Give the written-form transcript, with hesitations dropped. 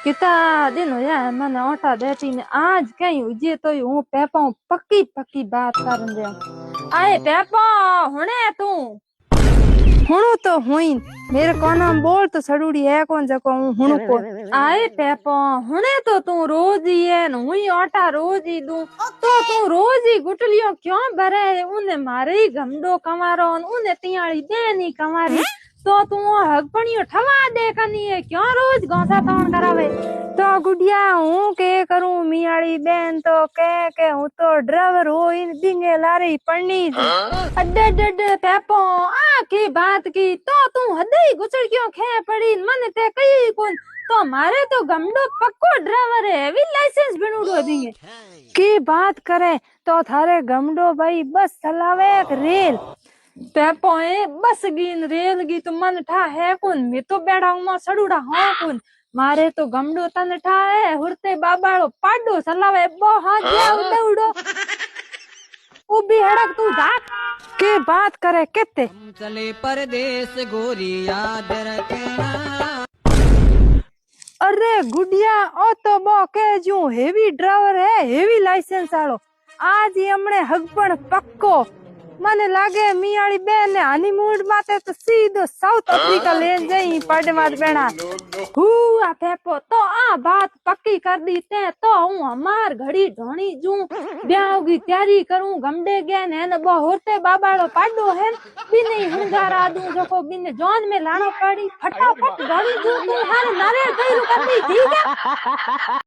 कितना दिन हो यार मैंने ओटा देती ने आज कहीं उजे तो हूँ पेपा पक्की पक्की बात कर दे आए पेपा हुने तू हुणु तो हुई मेरे कोना बोल तो सड़ूड़ी है कौन जको हुणु को आए पेपा हुने तो तू रोज ही है न हुई ओटा रोज ही दूं तो तू रोज ही गुटलियों क्यों भरे उन्हें मारे ही गमडो कमारो उन्हें तियाड़ी देनी कमारी तो तू हगपणियो ठवा दे कनी है क्यों रोज गौसा तौण करावे तो गुडिया हूँ के करूँ मियाड़ी बहन तो के हूँ तो ड्राइवर हो इन बिंगे लारी पढ़नी अड्डे अड्डे पेपो आ की बात की तो तू हदई गुचड़ क्यों खे पड़ी मन ते कई कौन तो मारे तो गमडो पक्को ड्राइवर है भी लाइसेंस बनूड़ो देंगे की बात करे तो थारे गमडो भाई बस चलावे एक रेल पेपो है बस गिन रेल गी तो मन ठा है कौन मैं तो बेड़ा हूँ सड़ूड़ा हाँ कौन मारे तो गमडो तन ठा है हुरते बाबाड़ो पाडो चलावे बहुत जाओ दौड़ो उबी हड़क तू जाक के बात करे कितने चले परदेश गोरी याद रखना। अरे गुडिया ओ तो बो के जो हेवी ड्राइवर है हेवी लाइसेंस आलो आज ही हमने हगपण पक्को મને લાગે મિયાળી બેન ને હનીમૂન માટે તો સીધો સાઉથ આફ્રિકા લઈને જઈ પડે માર બેણા હું આ ફેપો તો આ बात पक्की कर दी ते तो हूँ हमार घड़ी ढोणी जू ब्याह की तैयारी करूं गमडे गए ने न बो होते बाबाड़ो पाडो है बिने हंगारा दूं जको बिने जोन में लाणो पड़ी फटाफट गाड़ी जू तू हारे नारे गई कर दी ठीक है।